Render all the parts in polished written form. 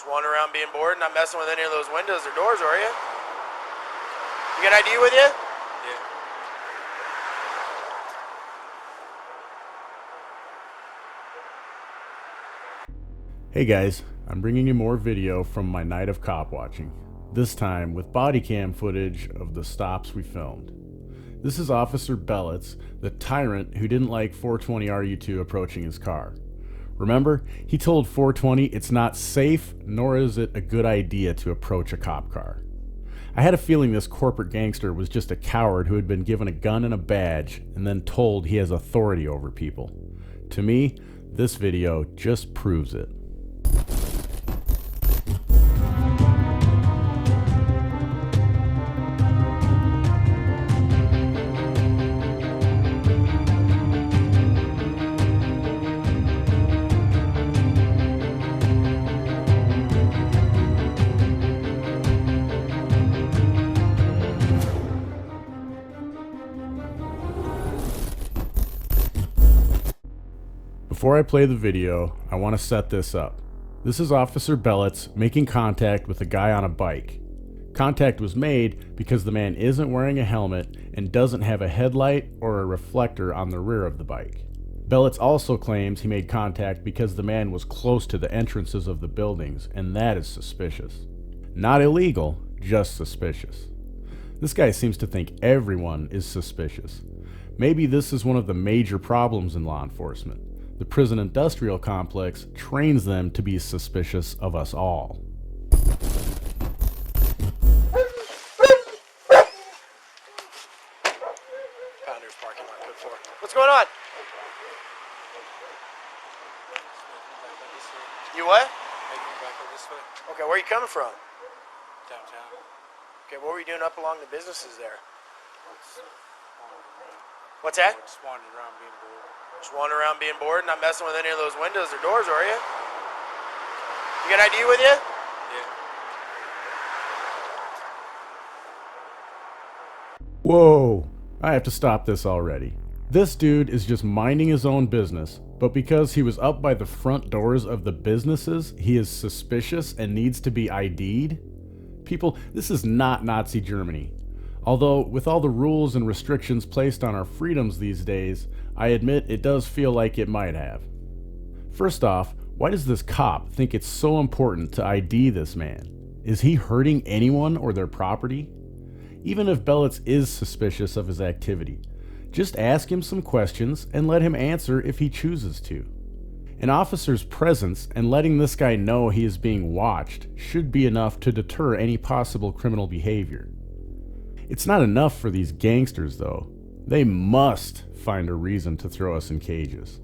Just wandering around being bored, not messing with any of those windows or doors, are you? You got ID with you? Yeah. Hey guys, I'm bringing you more video from my night of cop watching, this time with body cam footage of the stops we filmed. This is Officer Belitz, the tyrant who didn't like 420 RU2 approaching his car. Remember, he told 420 it's not safe, nor is it a good idea to approach a cop car. I had a feeling this corporate gangster was just a coward who had been given a gun and a badge and then told he has authority over people. To me, this video just proves it. Before I play the video, I want to set this up. This is Officer Belitz making contact with a guy on a bike. Contact was made because the man isn't wearing a helmet and doesn't have a headlight or a reflector on the rear of the bike. Belitz also claims he made contact because the man was close to the entrances of the buildings, and that is suspicious. Not illegal, just suspicious. This guy seems to think everyone is suspicious. Maybe this is one of the major problems in law enforcement. The prison industrial complex trains them to be suspicious of us all. Founders parking lot, good for. What's going on? You what? Making back over this way. Okay, where are you coming from? Downtown. Okay, what were you doing up along the businesses there? Just wandering around. What's that? Just wandering around being bored. Just wandering around being bored, not messing with any of those windows or doors, are you? You got ID with you? Yeah. Whoa! I have to stop this already. This dude is just minding his own business, but because he was up by the front doors of the businesses, he is suspicious and needs to be ID'd? People, this is not Nazi Germany. Although, with all the rules and restrictions placed on our freedoms these days, I admit it does feel like it might have. First off, why does this cop think it's so important to ID this man? Is he hurting anyone or their property? Even if Belitz is suspicious of his activity, just ask him some questions and let him answer if he chooses to. An officer's presence and letting this guy know he is being watched should be enough to deter any possible criminal behavior. It's not enough for these gangsters, though. They must find a reason to throw us in cages.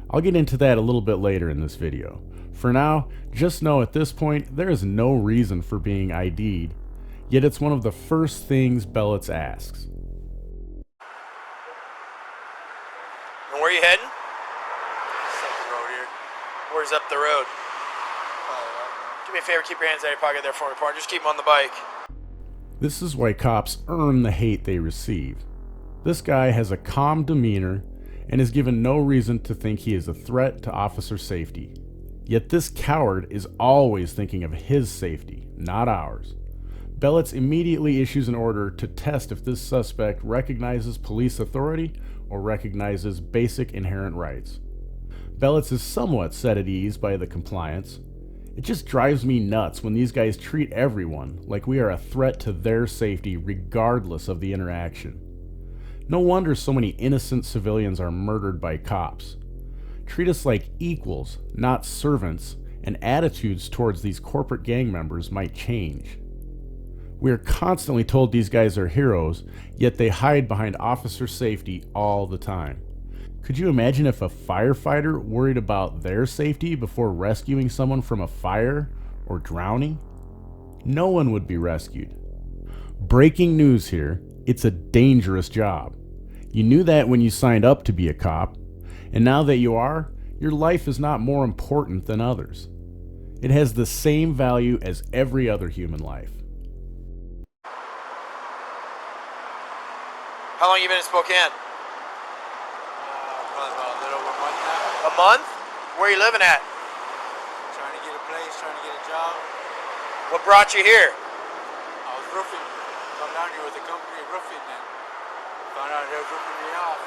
I'll get into that a little bit later in this video. For now, just know at this point there is no reason for being ID'd, yet it's one of the first things Belitz asks. And where are you heading? Just up the road here. Where's up the road? Do me a favor, keep your hands out of your pocket there for me, partner. Just keep them on the bike. This is why cops earn the hate they receive. This guy has a calm demeanor and is given no reason to think he is a threat to officer safety. Yet this coward is always thinking of his safety, not ours. Belitz immediately issues an order to test if this suspect recognizes police authority or recognizes basic inherent rights. Belitz is somewhat set at ease by the compliance. It just drives me nuts when these guys treat everyone like we are a threat to their safety regardless of the interaction. No wonder so many innocent civilians are murdered by cops. Treat us like equals, not servants, and attitudes towards these corporate gang members might change. We are constantly told these guys are heroes, yet they hide behind officer safety all the time. Could you imagine if a firefighter worried about their safety before rescuing someone from a fire or drowning? No one would be rescued. Breaking news here, it's a dangerous job. You knew that when you signed up to be a cop, and now that you are, your life is not more important than others. It has the same value as every other human life. How long you been in Spokane? Probably about a little over a month now. A month? Where are you living at? Trying to get a place, trying to to get a job. What brought you here? I was roofing. Come down here with a company roofing and found out they were ripping me off.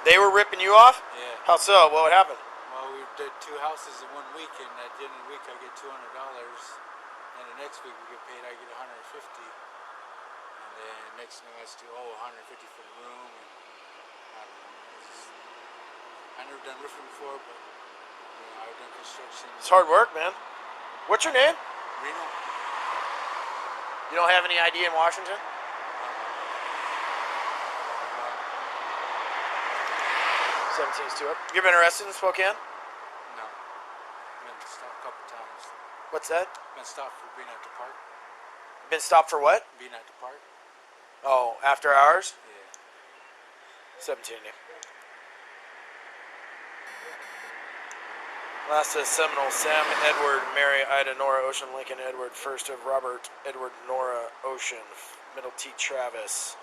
They were ripping you off? Yeah. How so? What would happen? Well, we did 2 houses in 1 week, and at the end of the week I get $200, and the next week we get paid, I get $150, and then next thing I do, $150 for the room, and I don't know. I never done roofing before, but I've done construction. It's hard work, man. What's your name? Reno. You don't have any ID in Washington? 17's too up. You been arrested in Spokane? No. Been stopped a couple times. What's that? Been stopped for being at the park. Been stopped for what? Being at the park. Oh, after hours? Yeah. 17. Last is Seminole, Sam, Edward, Mary, Ida, Nora, Ocean, Lincoln, Edward, first of Robert, Edward, Nora, Ocean, middle T, Travis.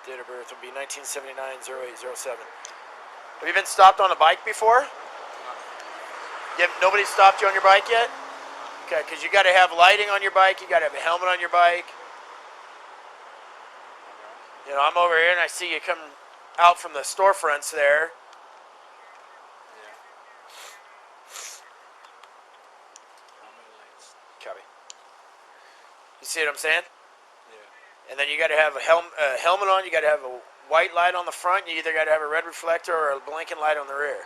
Date of birth will be 1979-08-07. Have you been stopped on a bike before? Nobody stopped you on your bike yet? Okay, because you got to have lighting on your bike, you got to have a helmet on your bike. You know, I'm over here and I see you come out from the storefronts there. Copy. You see what I'm saying? Yeah. And then you got to have a helmet on. You got to have a white light on the front. You either got to have a red reflector or a blinking light on the rear.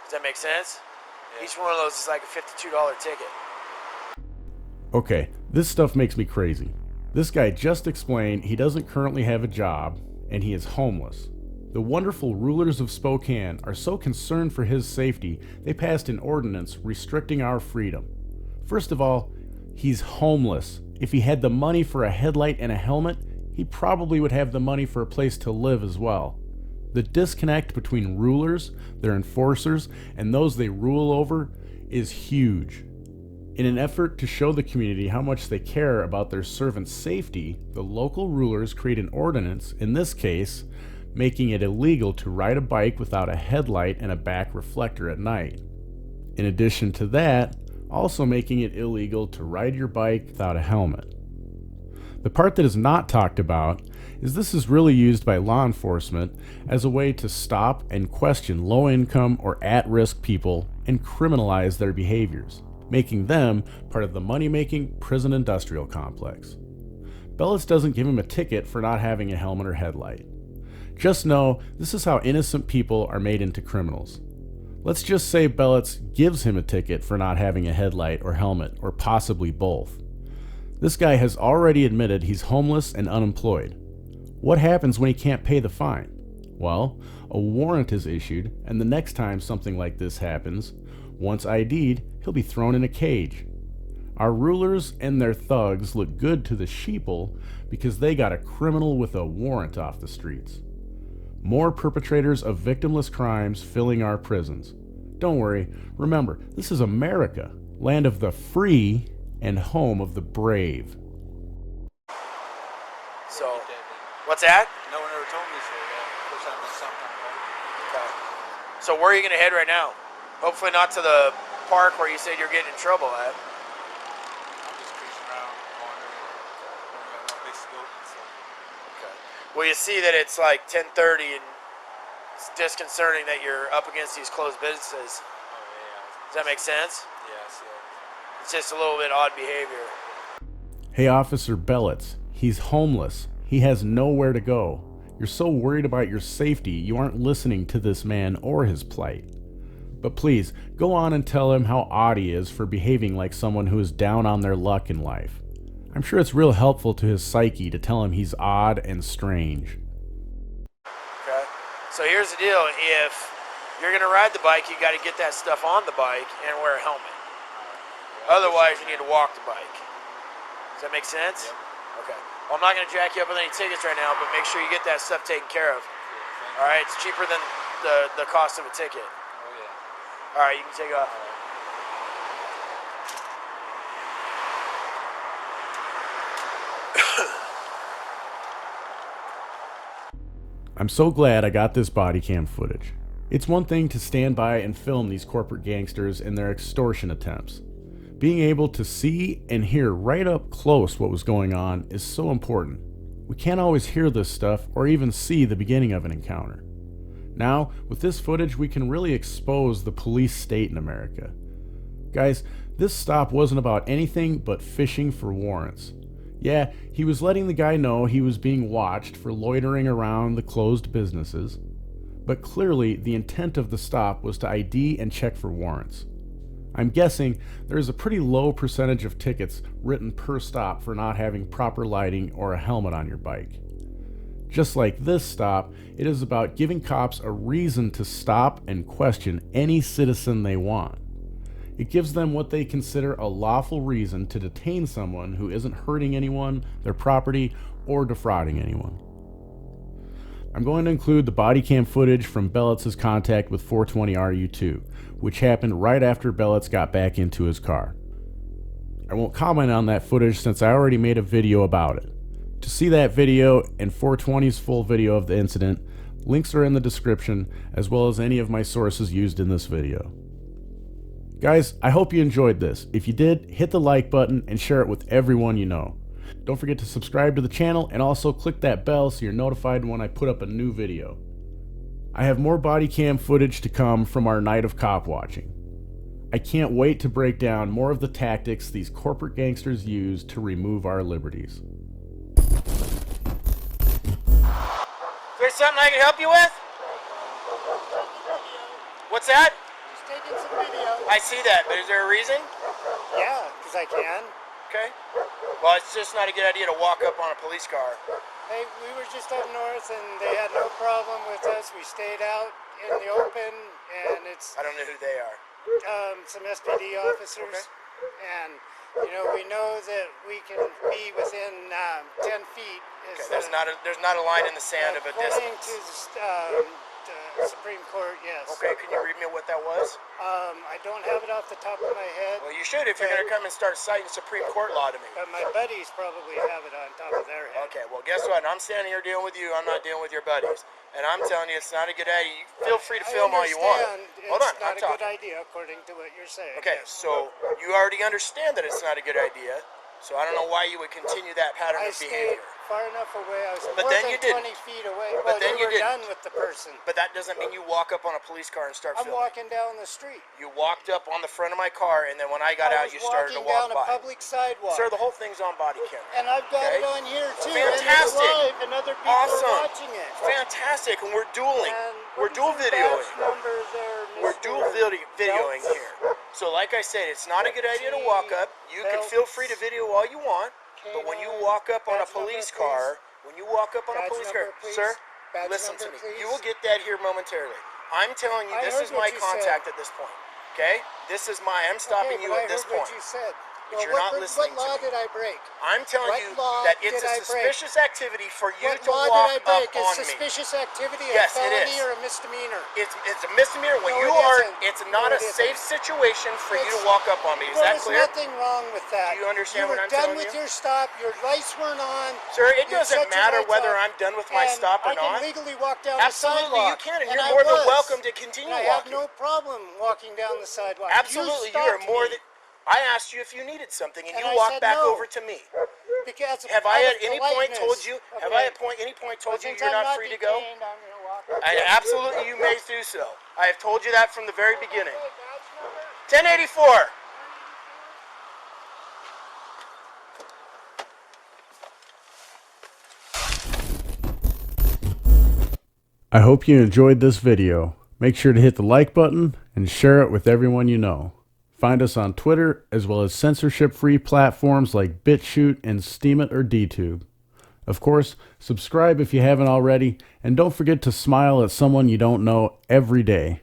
Does that make sense? Yeah. Each one of those is like a $52 ticket. Okay, this stuff makes me crazy. This guy just explained he doesn't currently have a job and he is homeless. The wonderful rulers of Spokane are so concerned for his safety, they passed an ordinance restricting our freedom. First of all, he's homeless. If he had the money for a headlight and a helmet, he probably would have the money for a place to live as well. The disconnect between rulers, their enforcers, and those they rule over is huge. In an effort to show the community how much they care about their servants' safety, the local rulers create an ordinance, in this case, making it illegal to ride a bike without a headlight and a back reflector at night. In addition to that, also making it illegal to ride your bike without a helmet. The part that is not talked about is this is really used by law enforcement as a way to stop and question low-income or at-risk people and criminalize their behaviors, making them part of the money-making prison industrial complex. Belitz doesn't give him a ticket for not having a helmet or headlight. Just know this is how innocent people are made into criminals. Let's just say Belitz gives him a ticket for not having a headlight or helmet, or possibly both. This guy has already admitted he's homeless and unemployed. What happens when he can't pay the fine? Well, a warrant is issued, and the next time something like this happens, once ID'd, he'll be thrown in a cage. Our rulers and their thugs look good to the sheeple because they got a criminal with a warrant off the streets. More perpetrators of victimless crimes filling our prisons. Don't worry, remember, this is America, land of the free and home of the brave. So, what's that? No one ever told me so, First time I stopped on a bike. Okay. So where are you going to head right now? Hopefully not to the park where you said you're getting in trouble at. I'm just cruising around, wandering. I got no place to go, so. Okay. Well, you see that it's like 10:30 and it's disconcerting that you're up against these closed businesses. Oh, yeah. Does that make sense? Yeah, I see it. It's just a little bit odd behavior. Hey, Officer Belitz, he's homeless. He has nowhere to go. You're so worried about your safety, you aren't listening to this man or his plight. But please, go on and tell him how odd he is for behaving like someone who is down on their luck in life. I'm sure it's real helpful to his psyche to tell him he's odd and strange. Okay. So here's the deal. If you're going to ride the bike, you got to get that stuff on the bike and wear a helmet. Otherwise, you need to walk the bike. Does that make sense? Yep. Okay. Well, I'm not going to jack you up with any tickets right now, but make sure you get that stuff taken care of. All right? It's cheaper than the cost of a ticket. Oh, yeah. All right, you can take off. I'm so glad I got this body cam footage. It's one thing to stand by and film these corporate gangsters and their extortion attempts. Being able to see and hear right up close what was going on is so important. We can't always hear this stuff or even see the beginning of an encounter. Now, with this footage, we can really expose the police state in America. Guys, this stop wasn't about anything but fishing for warrants. Yeah, he was letting the guy know he was being watched for loitering around the closed businesses, but clearly the intent of the stop was to ID and check for warrants. I'm guessing there's a pretty low percentage of tickets written per stop for not having proper lighting or a helmet on your bike. Just like this stop, it is about giving cops a reason to stop and question any citizen they want. It gives them what they consider a lawful reason to detain someone who isn't hurting anyone, their property, or defrauding anyone. I'm going to include the Bodycam footage from Belitz's contact with 420 RU2, which happened right after Belitz got back into his car. I won't comment on that footage since I already made a video about it. To see that video and 420's full video of the incident, links are in the description, as well as any of my sources used in this video. Guys, I hope you enjoyed this. If you did, hit the like button and share it with everyone you know. Don't forget to subscribe to the channel and also click that bell so you're notified when I put up a new video. I have more body cam footage to come from our night of cop watching. I can't wait to break down more of the tactics these corporate gangsters use to remove our liberties. There's something I can help you with? What's that? Just taking some video. I see that, but is there a reason? Yeah, because I can. Okay. Well, it's just not a good idea to walk up on a police car. Hey, we were just up north and they had no problem with us. We stayed out in the open and it's I don't know who they are. some SPD officers. Okay. And, you know, we know that we can be within 10 feet. Okay, there's not a line in the sand of a according distance. to the Supreme Court, yes. Okay, can you read me what that was? I don't have it off the top of my head. Well, you should if you're going to come and start citing Supreme Court law to me. But my buddies probably have it on top of their head. Okay, well, guess what? I'm standing here dealing with you. I'm not dealing with your buddies. And I'm telling you, it's not a good idea. Feel free to film all you want. Hold on, It's not I'm a good talking. idea, according to what you're saying. Okay, so you already understand that it's not a good idea. So I don't know why you would continue that pattern I of stayed behavior. far enough away. I was But more then than you didn't. 20 feet away. But Well, then you you were didn't. done with the person. But that doesn't mean you walk up on a police car and start I'm filming. walking down the street. You walked up on the front of my car, and then when I got I out, was you started to walking walk down a by. public sidewalk. Sir, the whole thing's on body camera. And I've got Okay. it on here too. Fantastic. And it's live, and other people Awesome. are watching it. Fantastic, and we're dueling. And We're what dual is your videoing. badge number there, We're Mr. dual videoing Beltz? here. So like I said, it's not a good idea to walk up. You can feel free to video all you want, but when you walk up on a Badge number, police please. car, when you walk up on a Badge police number, car, please. sir, Badge listen to number, me. please. You will get that here momentarily. I'm telling you, I this heard is what my you contact said. at this point. Okay? I'm stopping Okay, you but at this I heard point. what you said. But you're not listening What law to me. did I break? I'm telling What you law that it's did a I break? suspicious activity for you What to law walk did I break? up Is on me. suspicious activity Yes, a it felony is. or a misdemeanor? It's a misdemeanor when No, you it are. isn't. It's not No, a it safe isn't. situation for you to walk up on me. Is Well, that there's clear? nothing wrong with that. Do you understand were what I'm done telling with you? your stop. Your lights weren't on. Sir, it You doesn't shut your matter lights whether off, I'm done with my and stop or I can not. legally walk down Absolutely, the sidewalk. you can, and you're I more than was. welcome to continue And I have walking. no problem walking down the sidewalk. Absolutely, you are stopped more me than. I asked you if you needed something, and And you I walked said back no. over to me. because Have I out at of any point politeness. told you? Have I at any point told you Since you're I'm not free to go? detained, I'm gonna walk. Absolutely, you may do so. I have told you that from the very beginning. Okay, badge number? 1084. I hope you enjoyed this video. Make sure to hit the like button and share it with everyone you know. Find us on Twitter as well as censorship-free platforms like BitChute and Steemit or DTube. Of course, subscribe if you haven't already, and don't forget to smile at someone you don't know every day.